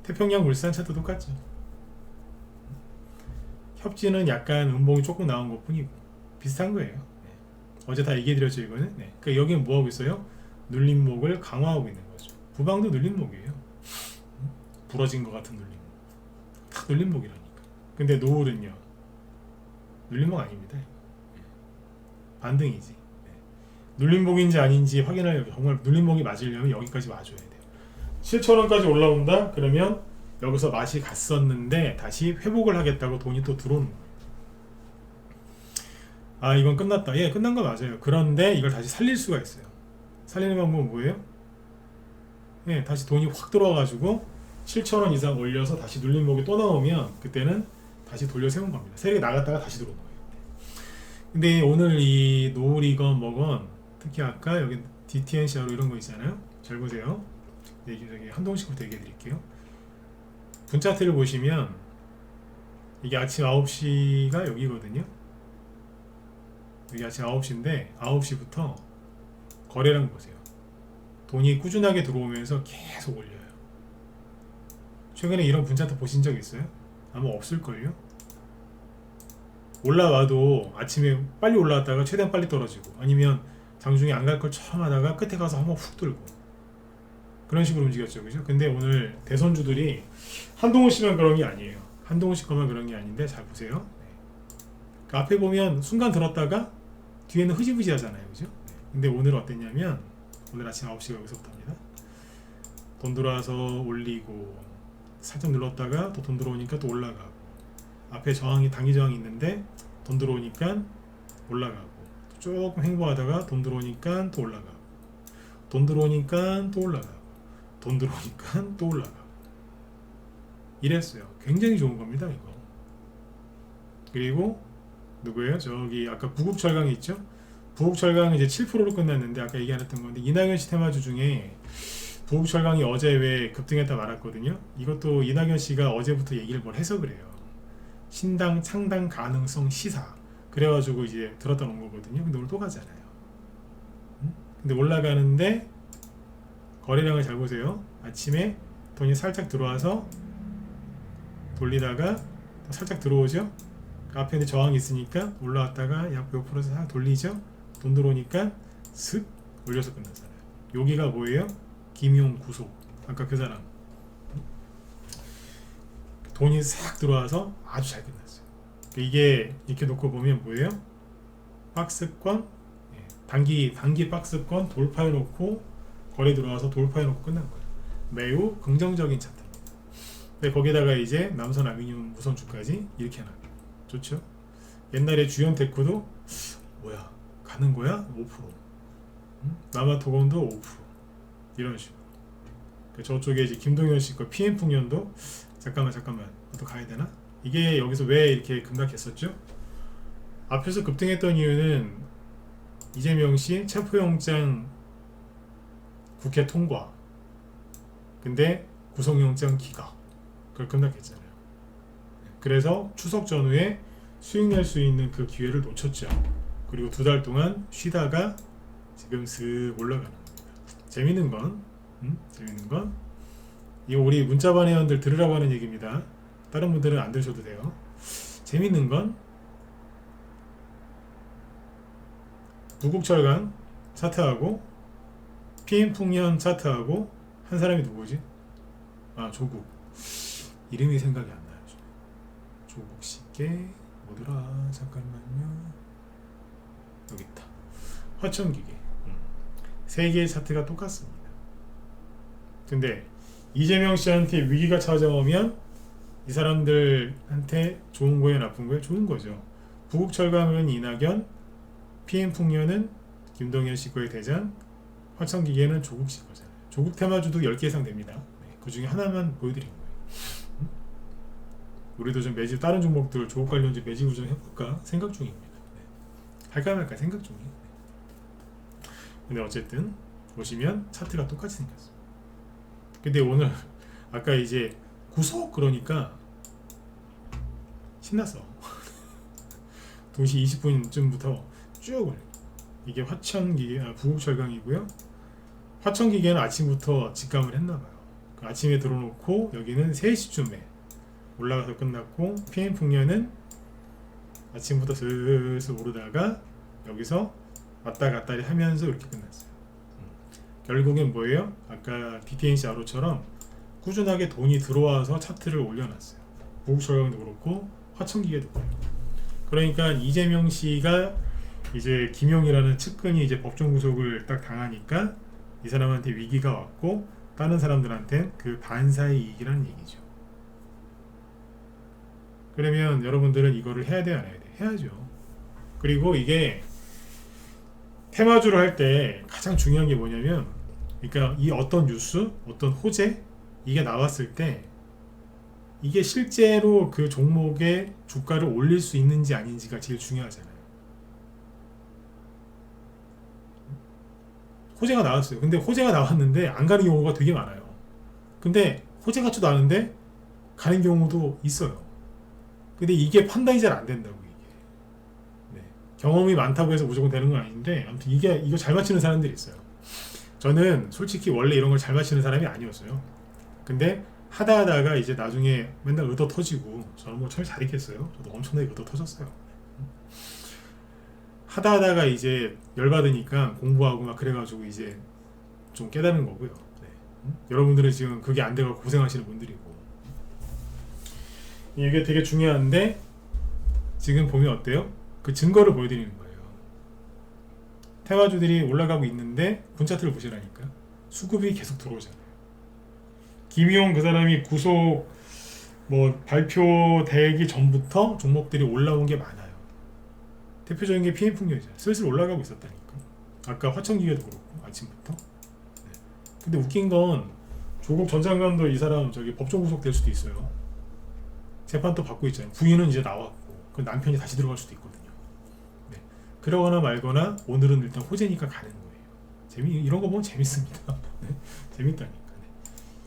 태평양 물산 차트 똑같죠. 협지는 약간 음봉이 조금 나온 것 뿐이고 비슷한 거예요. 네. 어제 다 얘기해드렸죠 이거는. 네. 그러니까 여기는 뭐 하고 있어요? 눌림목을 강화하고 있는 거죠. 부방도 눌림목이에요. 부러진 것 같은 눌림목. 다 눌림목이라니까. 근데 노을은요. 눌림목 아닙니다. 반등이지. 네. 눌림목인지 아닌지 확인하려면 정말 눌림목이 맞으려면 여기까지 와줘야 돼요. 7,000원까지 올라온다? 그러면 여기서 맛이 갔었는데 다시 회복을 하겠다고 돈이 또 들어오는 거예요. 아 이건 끝났다. 예 끝난 거 맞아요. 그런데 이걸 다시 살릴 수가 있어요. 살리는 방법은 뭐예요? 예 다시 돈이 확 들어와가지고 7,000원 이상 올려서 다시 눌림목이 또 나오면 그때는 다시 돌려 세운 겁니다. 세력이 나갔다가 다시 들어오는 거예요. 근데 오늘 이 노을이건 뭐건 특히 아까 여기 DTNC로 이런 거 있잖아요. 잘 보세요. 여기 한동식부터 얘기해 드릴게요. 분차트를 보시면 이게 아침 9시가 여기거든요. 여기 아침 9시인데 9시부터 거래량 보세요. 돈이 꾸준하게 들어오면서 계속 올려요. 최근에 이런 분차트 보신 적 있어요? 아마 없을걸요? 올라와도 아침에 빨리 올라왔다가 최대한 빨리 떨어지고 아니면 장중에 안 갈 걸 처음 하다가 끝에 가서 한번 훅 들고 그런 식으로 움직였죠. 그죠? 근데 오늘 대선주들이 한동훈 씨만 그런 게 아니에요. 한동훈 씨 것만 그런 게 아닌데 잘 보세요. 네. 그 앞에 보면 순간 들었다가 뒤에는 흐지부지 하잖아요. 그죠? 네. 근데 오늘 어땠냐면 오늘 아침 9시가 여기서부터입니다. 돈 들어와서 올리고 살짝 눌렀다가 또 돈 들어오니까 또 올라가고 앞에 저항이 단기 저항이 있는데 돈 들어오니까 올라가고 조금 횡보하다가 돈 들어오니까 또 올라가고 돈 들어오니까 또 올라가고 돈 들어오니까 또 올라가고 이랬어요. 굉장히 좋은 겁니다 이거. 그리고 누구예요? 저기 아까 부국철강이 있죠? 부국철강은 이제 7%로 끝났는데 아까 얘기했던 건데 이낙연 씨 테마주 중에 부국철강이 어제 왜 급등했다 말았거든요. 이것도 이낙연 씨가 어제부터 얘기를 뭘 해서 그래요. 신당 창당 가능성 시사 그래가지고 이제 들었다 놓은 거거든요. 근데 오늘 또 가잖아요. 근데 올라가는데 거래량을 잘 보세요. 아침에 돈이 살짝 들어와서 돌리다가 살짝 들어오죠. 그 앞에 이제 저항이 있으니까 올라왔다가 약 5%서 돌리죠. 돈 들어오니까 슥 올려서 끝나잖아요. 여기가 뭐예요? 김용 구속. 아까 그 사람 돈이 싹 들어와서 아주 잘 끝났어요. 이게 이렇게 놓고 보면 뭐예요? 박스권 단기 박스권 돌파해 놓고 거래 들어와서 돌파해 놓고 끝난 거예요. 매우 긍정적인 차트입니다. 근데 거기다가 이제 남선 아미늄 무선주까지 이렇게 하나 좋죠. 옛날에 주연테크도 뭐야 가는 거야 5%, 남아토건도 5% 이런 식으로. 저쪽에 이제 김동현 씨 거 PM풍년도 잠깐만 또 가야 되나? 이게 여기서 왜 이렇게 급락했었죠? 앞에서 급등했던 이유는 이재명 씨 체포영장 국회 통과 근데 구속영장 기각 그걸 급락했잖아요. 그래서 추석 전후에 수익 낼 수 있는 그 기회를 놓쳤죠. 그리고 2달 동안 쉬다가 지금 슥 올라가는 겁니다. 재밌는 건 이거 우리 문자반 회원들 들으라고 하는 얘기입니다. 다른 분들은 안 들으셔도 돼요. 재밌는 건 부국철강 차트하고 PM풍년 차트하고 한 사람이 누구지? 아 조국. 이름이 생각이 안 나요. 조국 씨께 뭐더라? 잠깐만요. 여기 있다. 화천기계. 세 개의 차트가 똑같습니다. 근데 이재명 씨한테 위기가 찾아오면 이 사람들한테 좋은 거예요, 나쁜 거예요? 좋은 거죠. 부국철강은 이낙연, PM풍년은 김동연 씨거의 대장, 화천기계는 조국 씨 거잖아요. 조국 테마주도 10개 이상 됩니다. 네, 그 중에 하나만 보여드린 거예요. 우리도 좀 매집, 다른 종목들 조국 관련주 매집을 좀 해볼까 생각 중입니다. 네. 할까 말까 생각 중이에요. 네. 근데 어쨌든 보시면 차트가 똑같이 생겼어요. 근데 오늘 아까 이제 구속 그러니까 신났어. 2시 20분쯤부터 쭉 올려. 이게 화천기계, 부국철강이고요. 화천기계는 아침부터 직감을 했나봐요. 그 아침에 들어놓고 여기는 3시쯤에 올라가서 끝났고, PM풍년은 아침부터 슬슬 오르다가 여기서 왔다 갔다리 하면서 이렇게 끝났어요. 결국엔 뭐예요? 아까 BTNC 아로처럼 꾸준하게 돈이 들어와서 차트를 올려놨어요. 부국철강도 그렇고 화천기계도 그렇고. 그러니까 이재명 씨가 이제 김용이라는 측근이 이제 법정 구속을 딱 당하니까 이 사람한테 위기가 왔고 다른 사람들한텐 그 반사의 이익이라는 얘기죠. 그러면 여러분들은 이거를 해야 돼, 안 해야 돼? 해야죠. 그리고 이게 테마주를 할 때 가장 중요한 게 뭐냐면, 그러니까 이 어떤 뉴스, 어떤 호재 이게 나왔을 때 이게 실제로 그 종목의 주가를 올릴 수 있는지 아닌지가 제일 중요하잖아요. 호재가 나왔어요. 근데 호재가 나왔는데 안 가는 경우가 되게 많아요. 근데 호재같이도 않은데 가는 경우도 있어요. 근데 이게 판단이 잘 안 된다고, 이게. 네. 경험이 많다고 해서 무조건 되는 건 아닌데, 아무튼 이거 잘 맞히는 사람들이 있어요. 저는 솔직히 원래 이런 걸 잘 맞히는 사람이 아니었어요. 근데 하다가 이제 나중에 맨날 얻어 터지고, 저는 뭐 참 잘했겠어요. 저도 엄청나게 얻어 터졌어요. 하다가 이제 열받으니까 공부하고 막 그래가지고 이제 좀 깨닫는 거고요. 네. 여러분들은 지금 그게 안 돼가지고 고생하시는 분들이고, 이게 되게 중요한데 지금 보면 어때요? 그 증거를 보여드리는 거예요. 테마주들이 올라가고 있는데 분차트를 보시라니까 수급이 계속 들어오잖아요. 김용 그 사람이 구속 뭐 발표되기 전부터 종목들이 올라온 게 많아요. 대표적인 게 PM풍년이잖아요. 슬슬 올라가고 있었다니까. 아까 화천기계도 그렇고 아침부터. 네. 근데 웃긴 건 조국 전 장관도 이 사람 저기 법정 구속될 수도 있어요. 재판 또 받고 있잖아요. 부인은 이제 나왔고 그 남편이 다시 들어갈 수도 있거든요. 네. 그러거나 말거나 오늘은 일단 호재니까 가는 거예요. 이런 거 보면 재밌습니다. 네. 재밌다니까. 네.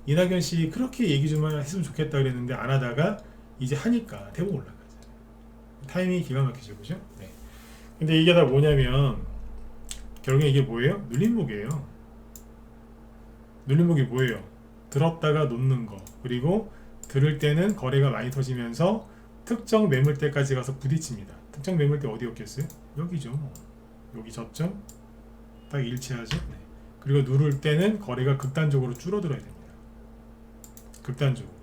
이낙연 씨 그렇게 얘기 좀 했으면 좋겠다 그랬는데 안 하다가 이제 하니까 대부분 올라가잖아요. 타이밍이 기가 막히죠, 그죠? 네. 근데 이게 다 뭐냐면 결국에 이게 뭐예요? 눌림목이에요. 눌림목이 뭐예요? 들었다가 놓는 거, 그리고 들을 때는 거래가 많이 터지면서 특정 매물대까지 가서 부딪힙니다. 특정 매물대 어디였겠어요? 여기죠. 여기 저점 딱 일치하죠. 네. 그리고 누를 때는 거래가 극단적으로 줄어들어야 됩니다. 극단적으로.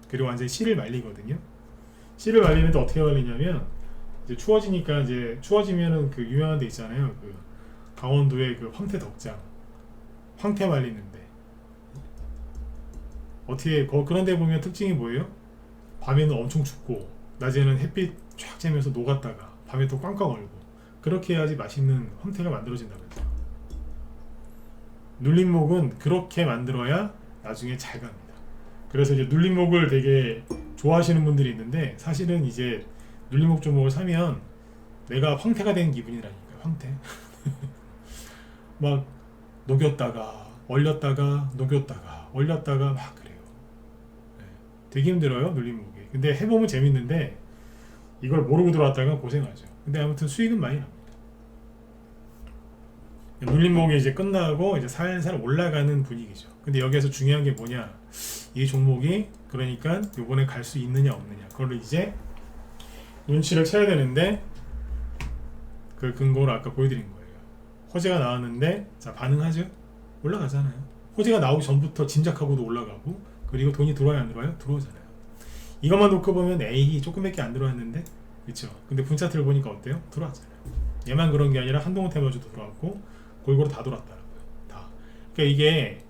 그리고 완전히 씨를 말리거든요. 씨를 말리는데 어떻게 말리냐면 이제 추워지니까, 이제 추워지면은 그 유명한 데 있잖아요. 그 강원도의 그 황태 덕장, 황태 말리는데 어떻게 그런 데 보면 특징이 뭐예요? 밤에는 엄청 춥고 낮에는 햇빛 쫙 쬐면서 녹았다가 밤에 또 꽝꽝 얼고, 그렇게 해야지 맛있는 황태가 만들어진다면서요. 눌림목은 그렇게 만들어야 나중에 잘 갑니다. 그래서 이제 눌림목을 되게 좋아하시는 분들이 있는데, 사실은 이제 눌림목 종목을 사면 내가 황태가 된 기분이라니까요. 황태. 막 녹였다가 얼렸다가 녹였다가 얼렸다가 막 그래요. 네. 되게 힘들어요, 눌림목이. 근데 해보면 재밌는데 이걸 모르고 들어왔다가 고생하죠. 근데 아무튼 수익은 많이 납니다. 눌림목이 이제 끝나고 이제 살살 올라가는 분위기죠. 근데 여기에서 중요한 게 뭐냐, 이 종목이 그러니까 요번에 갈 수 있느냐 없느냐, 그걸 이제 눈치를 채야 되는데, 그 근거를 아까 보여드린 거예요. 호재가 나왔는데 자 반응하죠? 올라가잖아요. 호재가 나오기 전부터 짐작하고도 올라가고, 그리고 돈이 들어와요 안 들어와요? 들어오잖아요. 이것만 놓고 보면 에이 조금밖에 안 들어왔는데, 그렇죠? 근데 분차트를 보니까 어때요? 들어왔잖아요. 얘만 그런 게 아니라 한동훈 테마주도 들어왔고 골고루 다 들어왔더라고요. 다. 그러니까 이게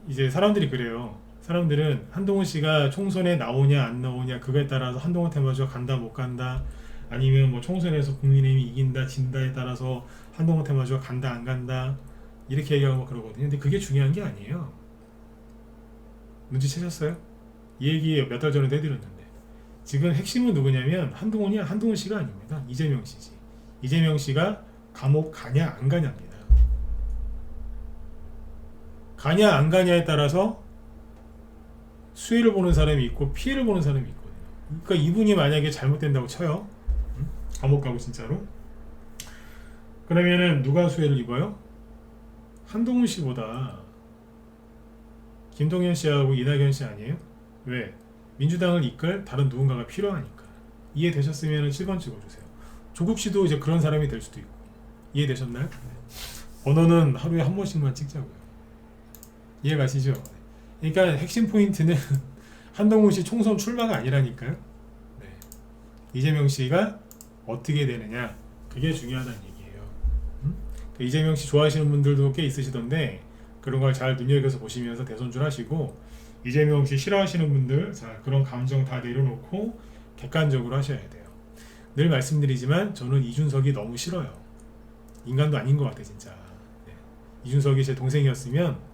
이제 사람들이 그래요. 사람들은 한동훈 씨가 총선에 나오냐 안 나오냐 그거에 따라서 한동훈 테마주가 간다 못 간다, 아니면 뭐 총선에서 국민의힘이 이긴다 진다에 따라서 한동훈 테마주가 간다 안 간다 이렇게 얘기하고 그러거든요. 근데 그게 중요한 게 아니에요. 눈치채셨어요? 이 얘기 몇 달 전에도 해드렸는데 지금 핵심은 누구냐면 한동훈 씨가 아닙니다. 이재명 씨지. 이재명 씨가 감옥 가냐 안 가냐입니다. 가냐 안 가냐에 따라서 수혜를 보는 사람이 있고 피해를 보는 사람이 있거든요. 그러니까 이분이 만약에 잘못된다고 쳐요. 감옥 가고 진짜로. 그러면은 누가 수혜를 입어요? 한동훈 씨보다 김동연 씨하고 이낙연 씨 아니에요? 왜? 민주당을 이끌 다른 누군가가 필요하니까. 이해되셨으면 7번 찍어주세요. 조국 씨도 이제 그런 사람이 될 수도 있고. 이해되셨나요? 번호는 하루에 한 번씩만 찍자고요. 이해가시죠? 그러니까 핵심 포인트는 한동훈 씨 총선 출마가 아니라니까요. 네. 이재명 씨가 어떻게 되느냐 그게 중요하다는 얘기예요. 이재명 씨 좋아하시는 분들도 꽤 있으시던데 그런 걸 잘 눈여겨서 보시면서 대선줄 하시고 이재명 씨 싫어하시는 분들 자 그런 감정 다 내려놓고 객관적으로 하셔야 돼요. 늘 말씀드리지만 저는 이준석이 너무 싫어요. 인간도 아닌 것 같아 진짜. 네. 이준석이 제 동생이었으면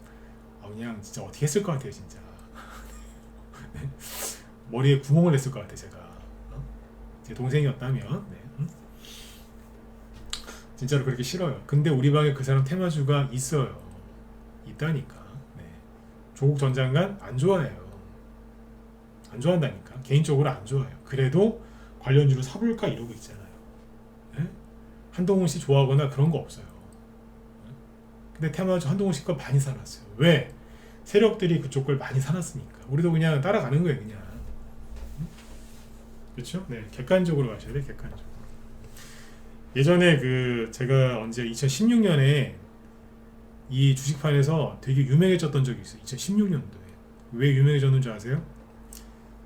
그냥 진짜 어떻게 했을 것 같아요 진짜. 네. 머리에 구멍을 냈을 것 같아 제가. 제 동생이었다면 네. 진짜로 그렇게 싫어요. 근데 우리 방에 그 사람 테마주가 있어요. 있다니까. 네. 조국 전 장관 안 좋아해요. 안 좋아한다니까. 개인적으로 안 좋아해요. 그래도 관련주로 사볼까 이러고 있잖아요. 네? 한동훈 씨 좋아하거나 그런 거 없어요. 근데 테마주 한동훈 씨 거 많이 사놨어요. 왜? 세력들이 그쪽 걸 많이 사놨으니까. 우리도 그냥 따라가는 거예요, 그냥. 그렇죠? 네, 객관적으로 가셔야 돼, 객관적으로. 예전에 제가 언제 2016년에 이 주식판에서 되게 유명해졌던 적이 있어요. 2016년도에. 왜 유명해졌는 줄 아세요?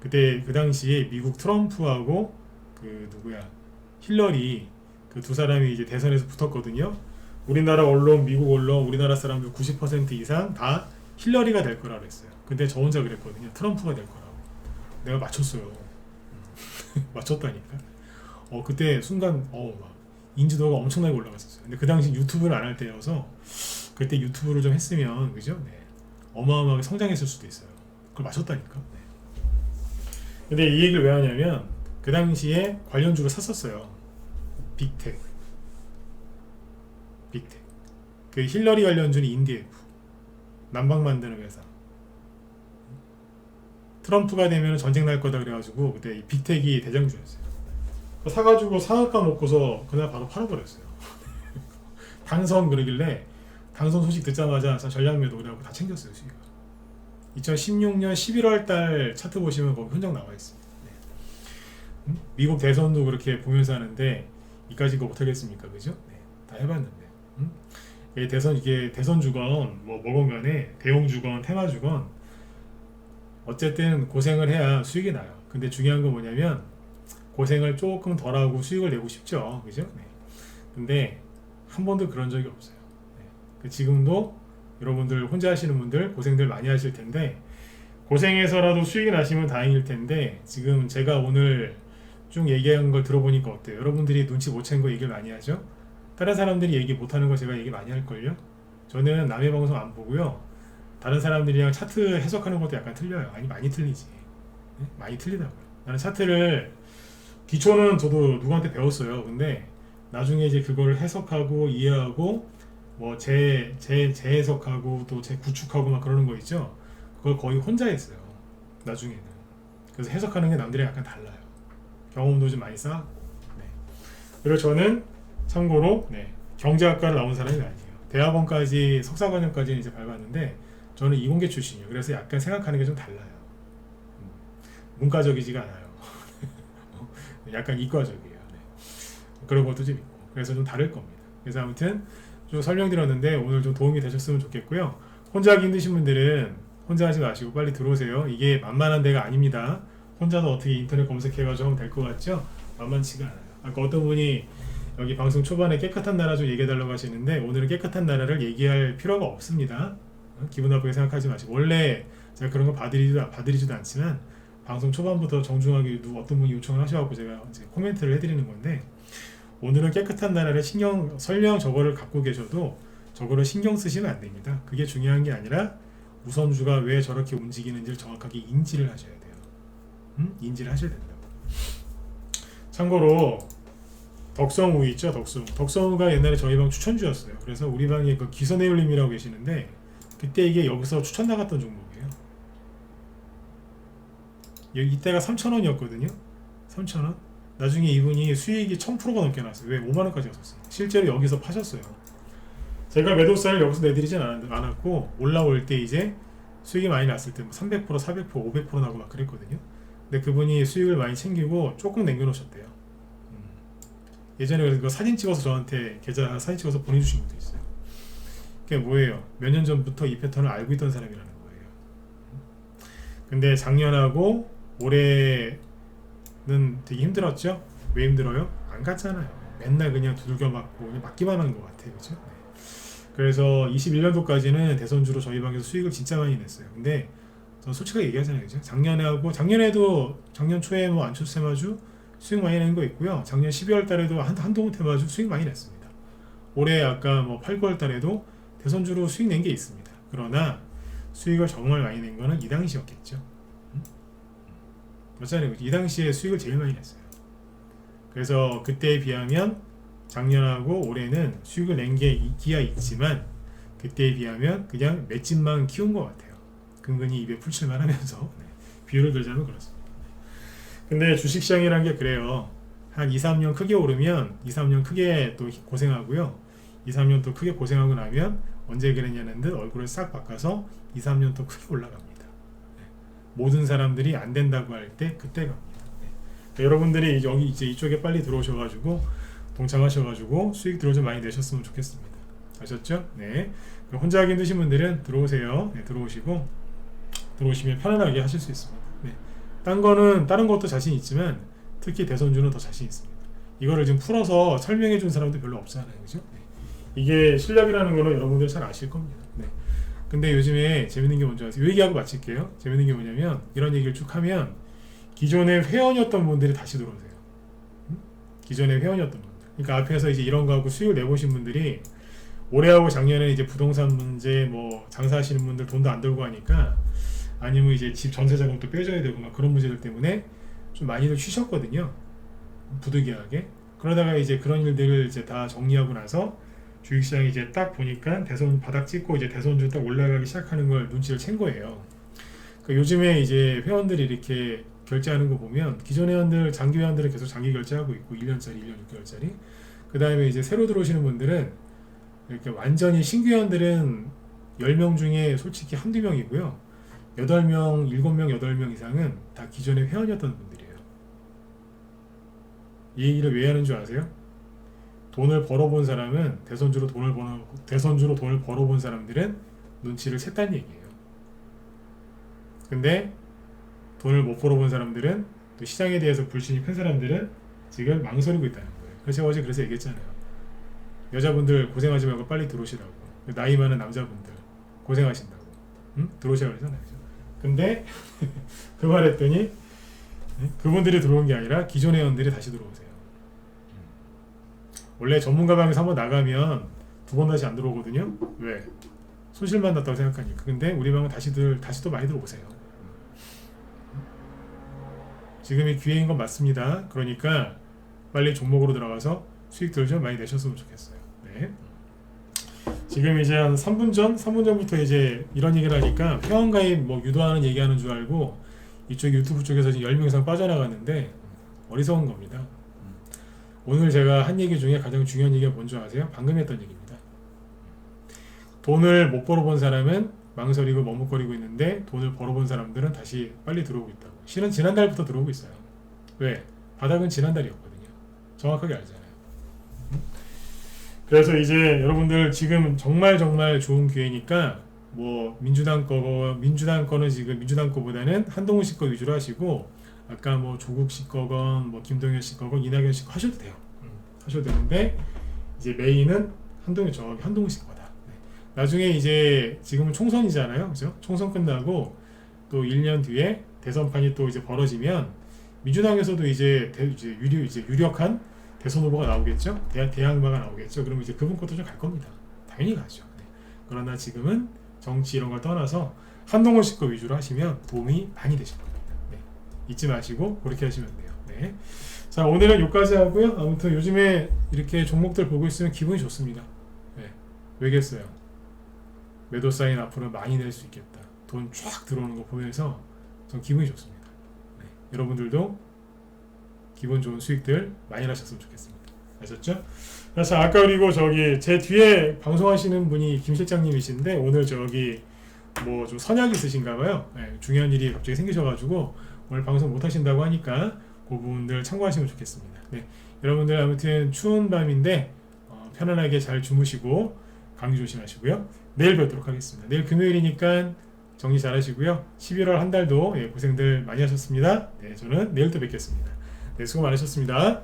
그때 그 당시에 미국 트럼프하고 힐러리 그 두 사람이 이제 대선에서 붙었거든요. 우리나라 언론, 미국 언론, 우리나라 사람들 90% 이상 다 힐러리가 될 거라 그랬어요. 근데 저 혼자 그랬거든요. 트럼프가 될 거라고. 내가 맞췄어요. 맞췄다니까. 그때 순간 막 인지도가 엄청나게 올라갔었어요. 근데 그 당시 유튜브를 안 할 때여서 그때 유튜브를 좀 했으면 그죠? 네. 어마어마하게 성장했을 수도 있어요. 그걸 맞췄다니까. 네. 근데 이 얘기를 왜 하냐면 그 당시에 관련주를 샀었어요. 빅텍. 그 힐러리 관련주는 인디에프. 난방 만드는 회사. 트럼프가 되면 전쟁 날 거다 그래가지고 그때 이 빅텍이 대장주였어요. 사가지고 상한가 먹고서 그날 바로 팔아버렸어요. 당선 그러길래 당선 소식 듣자마자 전략 매도라고 다 챙겼어요 수익을. 2016년 11월 달 차트 보시면 거기 흔적 나와 있습니다. 네. 미국 대선도 그렇게 보면서 하는데 이까지 거 못하겠습니까, 그죠? 네. 다 해봤는데. 이게 대선 주건 뭐건 간에 대형 주건 테마 주건 어쨌든 고생을 해야 수익이 나요. 근데 중요한 건 뭐냐면 고생을 조금 덜하고 수익을 내고 싶죠, 그죠? 네. 근데 한 번도 그런 적이 없어요. 네. 지금도 여러분들 혼자 하시는 분들 고생들 많이 하실 텐데 고생해서라도 수익이 나시면 다행일 텐데 지금 제가 오늘 쭉 얘기한 걸 들어보니까 어때요? 여러분들이 눈치 못 챈 거 얘기를 많이 하죠? 다른 사람들이 얘기 못하는 거 제가 얘기 많이 할걸요? 저는 남의 방송 안 보고요. 다른 사람들이랑 차트 해석하는 것도 약간 틀려요. 아니 많이 틀리지. 네? 많이 틀리다고요. 나는 차트를 기초는 저도 누구한테 배웠어요. 근데 나중에 이제 그거를 해석하고 이해하고 뭐 재해석하고 또 재구축하고 막 그러는 거 있죠. 그걸 거의 혼자 했어요. 나중에는. 그래서 해석하는 게 남들이랑 약간 달라요. 경험도 좀 많이 쌓았고. 네. 그리고 저는 참고로 경제학과를 나온 사람이 아니에요. 대학원까지 석사과정까지는 이제 밟았는데 저는 이공계 출신이에요. 그래서 약간 생각하는 게 좀 달라요. 문과적이지가 않아요. 약간 이과적이에요. 네. 그런 것도 좀 있고 그래서 좀 다를 겁니다. 그래서 아무튼 좀 설명드렸는데 오늘 좀 도움이 되셨으면 좋겠고요. 혼자 하기 힘드신 분들은 혼자 하지 마시고 빨리 들어오세요. 이게 만만한 데가 아닙니다. 혼자서 어떻게 인터넷 검색해가지고 하면 될 것 같죠? 만만치가 않아요. 아까 어떤 분이 여기 방송 초반에 깨끗한 나라 좀 얘기해달라고 하시는데 오늘은 깨끗한 나라를 얘기할 필요가 없습니다. 기분 나쁘게 생각하지 마시고 원래 제가 그런 거 봐드리지도 않지만 방송 초반부터 정중하게 어떤 분이 요청을 하셔갖고 제가 이제 코멘트를 해드리는 건데, 오늘은 깨끗한 나라를 설령 저거를 갖고 계셔도 저거를 신경 쓰시면 안 됩니다. 그게 중요한 게 아니라 우선주가 왜 저렇게 움직이는지를 정확하게 인지를 하셔야 돼요. 인지를 하셔야 된다고. 참고로 덕성우 있죠, 덕성우가 옛날에 저희 방 추천주였어요. 그래서 우리 방에 그 기선혜율님이라고 계시는데, 그때 이게 여기서 추천 나갔던 종목이에요. 이때가 3,000원이었거든요. 3,000원. 나중에 이분이 수익이 1000%가 넘게 났어요. 왜? 5만원까지 갔었어요. 실제로 여기서 파셨어요. 제가 매도사를 여기서 내드리진 않았고, 올라올 때 이제 수익이 많이 났을 때 300%, 400%, 500% 나고 막 그랬거든요. 근데 그분이 수익을 많이 챙기고 조금 남겨놓으셨대요. 예전에 그래서 사진 찍어서 저한테 계좌 사진 찍어서 보내주신 것도 있어요. 그게 뭐예요? 몇 년 전부터 이 패턴을 알고 있던 사람이라는 거예요. 근데 작년하고 올해는 되게 힘들었죠? 왜 힘들어요? 안 갔잖아요. 맨날 그냥 두들겨 맞고 그냥 맞기만 한 것 같아요. 그죠? 네. 그래서 21년도까지는 대선주로 저희 방에서 수익을 진짜 많이 냈어요. 근데 저 솔직하게 얘기하잖아요. 그죠? 작년에도 작년 초에 뭐 안철수 테마주 수익 많이 낸 거 있고요. 작년 12월 달에도 한동훈 테마주 수익 많이 냈습니다. 올해 아까 뭐 8, 9월 달에도 대선주로 수익 낸 게 있습니다. 그러나 수익을 정말 많이 낸 거는 이 당시였겠죠. 맞잖아요. 이 당시에 수익을 제일 많이 냈어요. 그래서 그때에 비하면 작년하고 올해는 수익을 낸 게 있기야 있지만, 그때에 비하면 그냥 맷집만 키운 것 같아요. 근근히 입에 풀칠만 하면서. 네. 비유를 들자면 그렇습니다. 근데 주식시장이란 게 그래요. 한 2, 3년 크게 오르면 2, 3년 크게 또 고생하고요. 2, 3년 또 크게 고생하고 나면 언제 그랬냐는 듯 얼굴을 싹 바꿔서 2, 3년 또 크게 올라갑니다. 네. 모든 사람들이 안 된다고 할 때 그때 갑니다. 네. 그러니까 여러분들이 여기 이제 이쪽에 빨리 들어오셔가지고 동참하셔가지고 수익 들어 좀 많이 내셨으면 좋겠습니다. 아셨죠? 네. 혼자 하기 힘드신 분들은 들어오세요. 네, 들어오시면 편안하게 하실 수 있습니다. 네. 다른 것도 자신 있지만 특히 대선주는 더 자신 있습니다. 이거를 지금 풀어서 설명해 준 사람도 별로 없잖아요. 그죠? 네. 이게 실력이라는 거는 여러분들 잘 아실 겁니다. 네. 근데 요즘에 재밌는 게 뭔지 아세요? 이 얘기하고 마칠게요. 재밌는 게 뭐냐면, 이런 얘기를 쭉 하면 기존에 회원이었던 분들이 다시 들어오세요. 기존에 회원이었던 분들. 그러니까 앞에서 이제 이런 거 하고 수익을 내보신 분들이 올해하고 작년에 이제 부동산 문제, 뭐 장사하시는 분들 돈도 안 들고 하니까, 아니면 이제 집 전세 자금도 빼줘야 되고 막 그런 문제들 때문에 좀 많이들 쉬셨거든요. 부득이하게. 그러다가 이제 그런 일들을 이제 다 정리하고 나서 주식시장이 이제 딱 보니까 대선 바닥 찍고 이제 대선주 딱 올라가기 시작하는 걸 눈치를 챈 거예요. 그러니까 요즘에 이제 회원들이 이렇게 결제하는 거 보면, 기존 회원들, 장기 회원들은 계속 장기 결제하고 있고 1년짜리, 1년 6개월짜리. 그 다음에 이제 새로 들어오시는 분들은 이렇게 완전히 신규 회원들은 10명 중에 솔직히 한두 명이고요. 8명, 7명, 8명 이상은 다 기존의 회원이었던 분들이에요. 이 얘기를 왜 하는 줄 아세요? 돈을 벌어본 사람은 대선주로 돈을 벌어본 사람들은 눈치를 챘다는 얘기예요. 근데 돈을 못 벌어본 사람들은, 또 시장에 대해서 불신이 큰 사람들은 지금 망설이고 있다는 거예요. 그래서 제가 어제 그래서 얘기했잖아요. 여자분들 고생하지 말고 빨리 들어오시라고. 나이 많은 남자분들 고생하신다고. 들어오시라고 그러잖아요. 근데 그 말 했더니 그분들이 들어온 게 아니라 기존 회원들이 다시 들어오세요. 원래 전문가 방에서 한번 나가면 2번 다시 안 들어오거든요. 왜? 손실만 났다고 생각하니까. 근데 우리 방은 다시 또 많이 들어오세요. 지금이 기회인 건 맞습니다. 그러니까 빨리 종목으로 들어가서 수익들 좀 많이 내셨으면 좋겠어요. 네. 지금 이제 한 3분 전부터 이제 이런 얘기를 하니까 회원가입 뭐 유도하는 얘기하는 줄 알고 이쪽 유튜브 쪽에서 지금 10명 이상 빠져나가는데 어리석은 겁니다. 오늘 제가 한 얘기 중에 가장 중요한 얘기가 뭔지 아세요? 방금 했던 얘기입니다. 돈을 못 벌어본 사람은 망설이고 머뭇거리고 있는데, 돈을 벌어본 사람들은 다시 빨리 들어오고 있다고. 실은 지난달부터 들어오고 있어요. 왜? 바닥은 지난달이었거든요. 정확하게 알잖아요. 그래서 이제 여러분들 지금 정말 좋은 기회니까, 뭐 민주당 거는 지금 민주당 거보다는 한동훈 씨 거 위주로 하시고, 아까 뭐 조국 씨 거건 뭐 김동연 씨 거건 이낙연 씨 거 하셔도 돼요. 하셔도 되는데, 이제 메인은 한동훈 씨 거다. 네. 나중에 이제 지금은 총선이잖아요, 그죠? 총선 끝나고 또 1년 뒤에 대선판이 또 이제 벌어지면 민주당에서도 이제 유력한 대선 후보가 나오겠죠. 대항마가 나오겠죠. 그러면 이제 그분 것도 좀 갈 겁니다. 당연히 가죠. 네. 그러나 지금은 정치 이런 걸 떠나서 한동훈 씨 거 위주로 하시면 도움이 많이 되실 겁니다. 네. 잊지 마시고 그렇게 하시면 돼요. 네. 자, 오늘은 여기까지 하고요. 아무튼 요즘에 이렇게 종목들 보고 있으면 기분이 좋습니다. 네. 왜겠어요? 매도 사인 앞으로 많이 낼 수 있겠다. 돈 쫙 들어오는 거 보면서 전 기분이 좋습니다. 네. 여러분들도 기분 좋은 수익들 많이 하셨으면 좋겠습니다. 아셨죠? 자, 아까 그리고 저기 제 뒤에 방송하시는 분이 김 실장님이신데 오늘 저기 뭐 좀 선약이 있으신가 봐요. 네, 중요한 일이 갑자기 생기셔가지고 오늘 방송 못 하신다고 하니까 그 부분들 참고하시면 좋겠습니다. 네, 여러분들 아무튼 추운 밤인데 편안하게 잘 주무시고 감기 조심하시고요. 내일 뵙도록 하겠습니다. 내일 금요일이니까 정리 잘 하시고요. 11월 한 달도 고생들 많이 하셨습니다. 네, 저는 내일 또 뵙겠습니다. 네, 수고 많으셨습니다.